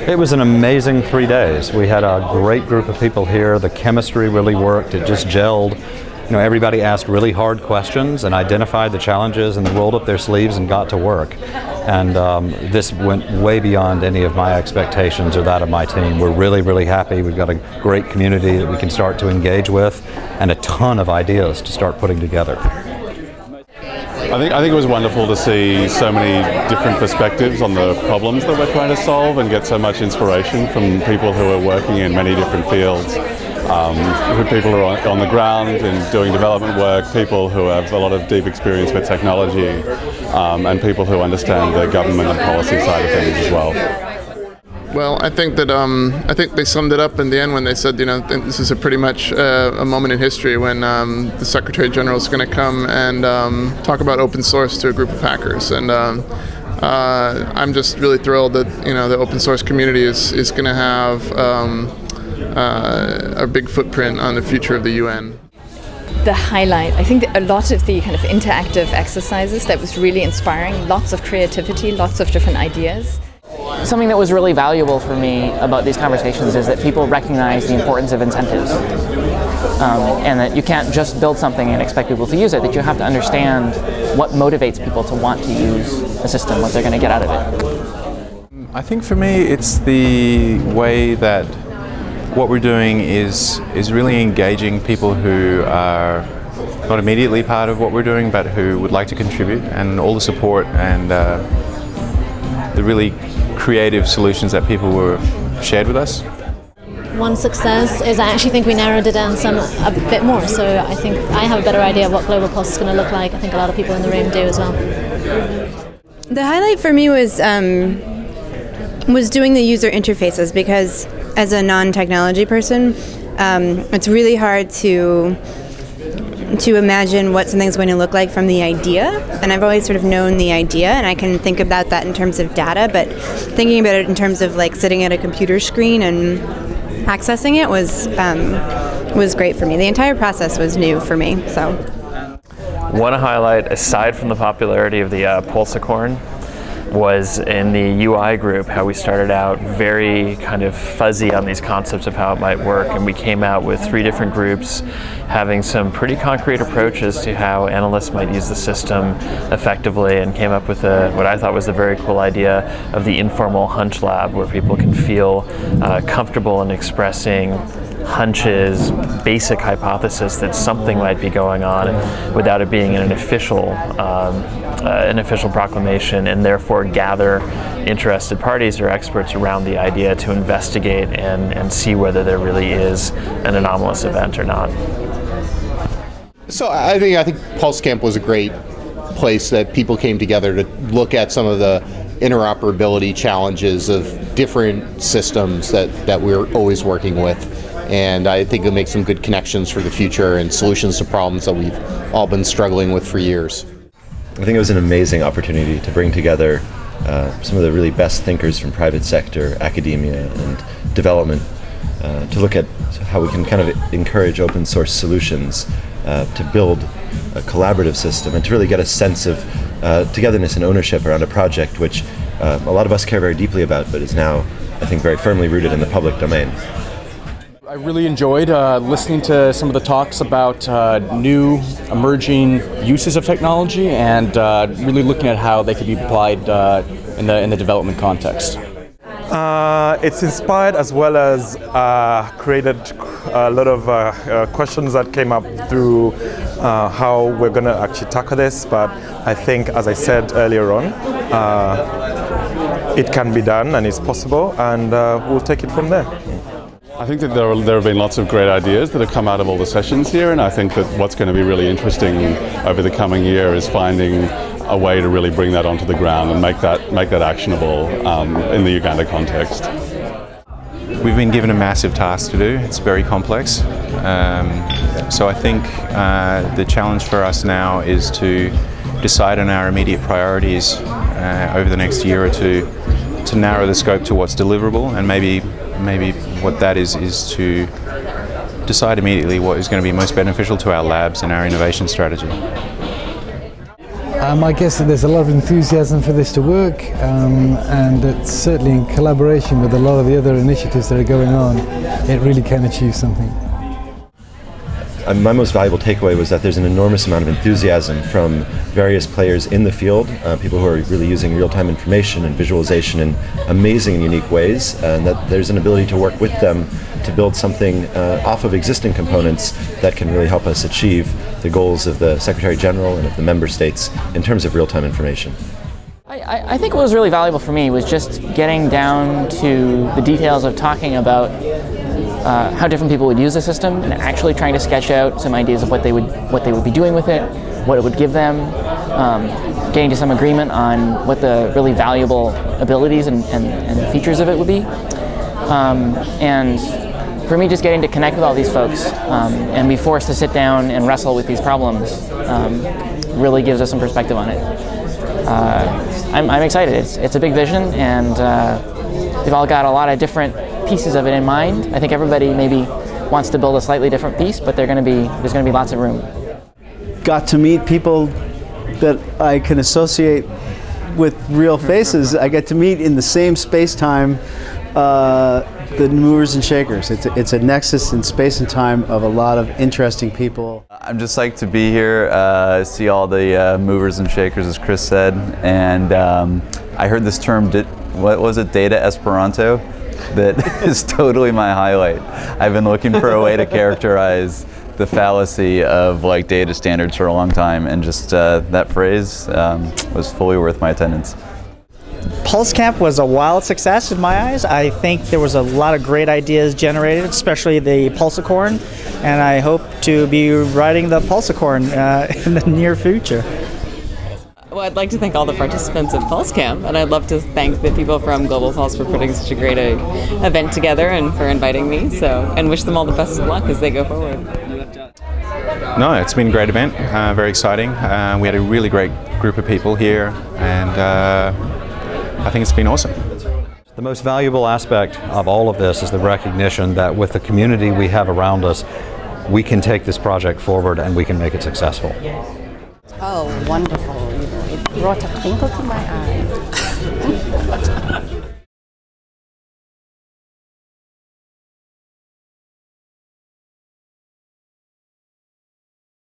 It was an amazing 3 days. We had a great group of people here. The chemistry really worked. It just gelled. You know, everybody asked really hard questions and identified the challenges, and they rolled up their sleeves and got to work. And this went way beyond any of my expectations or that of my team. We're really, really happy. We've got a great community that we can start to engage with, and a ton of ideas to start putting together. I think it was wonderful to see so many different perspectives on the problems that we're trying to solve, and get so much inspiration from people who are working in many different fields. People who are on the ground and doing development work, people who have a lot of deep experience with technology, and people who understand the government and policy side of things as well. Well, I think that I think they summed it up in the end when they said, you know, this is pretty much a moment in history when the Secretary General is going to come and talk about open source to a group of hackers, and I'm just really thrilled that, you know, the open source community is going to have a big footprint on the future of the UN. The highlight, I think a lot of the kind of interactive exercises, that was really inspiring. Lots of creativity, lots of different ideas. Something that was really valuable for me about these conversations is that people recognize the importance of incentives, and that you can't just build something and expect people to use it, that you have to understand what motivates people to want to use a system, what they're going to get out of it. I think for me it's the way that what we're doing is really engaging people who are not immediately part of what we're doing, but who would like to contribute, and all the support and the really creative solutions that people were shared with us. One success is I actually think we narrowed it down a bit more, so I think I have a better idea of what Global Pulse is going to look like. I think a lot of people in the room do as well. The highlight for me was doing the user interfaces, because as a non-technology person, it's really hard to imagine what something's going to look like from the idea, and I've always sort of known the idea, and I can think about that in terms of data, but thinking about it in terms of like sitting at a computer screen and accessing it was great for me. The entire process was new for me. So one highlight, aside from the popularity of the Pulsicorn, was in the UI group, how we started out very kind of fuzzy on these concepts of how it might work, and we came out with 3 different groups having some pretty concrete approaches to how analysts might use the system effectively, and came up with what I thought was a very cool idea of the informal hunch lab, where people can feel comfortable in expressing hunches, basic hypothesis that something might be going on without it being an official proclamation, and therefore gather interested parties or experts around the idea to investigate and see whether there really is an anomalous event or not. So I think PulseCamp was a great place that people came together to look at some of the interoperability challenges of different systems that we're always working with. And I think it'll make some good connections for the future and solutions to problems that we've all been struggling with for years. I think it was an amazing opportunity to bring together some of the really best thinkers from private sector, academia, and development to look at how we can kind of encourage open source solutions to build a collaborative system, and to really get a sense of togetherness and ownership around a project which a lot of us care very deeply about, but is now, I think, very firmly rooted in the public domain. I really enjoyed listening to some of the talks about new emerging uses of technology, and really looking at how they could be applied in the development context. It's inspired, as well as created a lot of questions that came up through how we're going to actually tackle this. But I think, as I said earlier on, it can be done and it's possible, and we'll take it from there. I think that there have been lots of great ideas that have come out of all the sessions here, and I think that what's going to be really interesting over the coming year is finding a way to really bring that onto the ground and make that actionable in the Uganda context. We've been given a massive task to do. It's very complex. So I think the challenge for us now is to decide on our immediate priorities over the next year or two, to narrow the scope to what's deliverable, and maybe what that is to decide immediately what is going to be most beneficial to our labs and our innovation strategy. I guess that there's a lot of enthusiasm for this to work, and it's certainly in collaboration with a lot of the other initiatives that are going on, it really can achieve something. My most valuable takeaway was that there's an enormous amount of enthusiasm from various players in the field, people who are really using real-time information and visualization in amazing and unique ways, and that there's an ability to work with them to build something off of existing components that can really help us achieve the goals of the Secretary General and of the member states in terms of real-time information. I think what was really valuable for me was just getting down to the details of talking about how different people would use the system and actually trying to sketch out some ideas of what they would be doing with it, what it would give them, getting to some agreement on what the really valuable abilities and features of it would be. And for me, just getting to connect with all these folks and be forced to sit down and wrestle with these problems really gives us some perspective on it. I'm excited. It's a big vision, and they've all got a lot of different pieces of it in mind. I think everybody maybe wants to build a slightly different piece, but there's going to be lots of room. Got to meet people that I can associate with real faces. I get to meet in the same space-time the movers and shakers. It's a nexus in space and time of a lot of interesting people. I'm just psyched to be here, see all the movers and shakers, as Chris said, and I heard this term, what was it, data Esperanto? That is totally my highlight. I've been looking for a way to characterize the fallacy of like data standards for a long time, and just that phrase was fully worth my attendance. Pulse Camp was a wild success in my eyes. I think there was a lot of great ideas generated, especially the Pulsicorn, and I hope to be riding the Pulsicorn in the near future. Well, I'd like to thank all the participants at Pulse Camp, and I'd love to thank the people from Global Pulse for putting such a great event together and for inviting me, and wish them all the best of luck as they go forward. No, it's been a great event, very exciting. We had a really great group of people here, and I think it's been awesome. The most valuable aspect of all of this is the recognition that with the community we have around us, we can take this project forward and we can make it successful. Oh, wonderful. It brought a twinkle to my eye.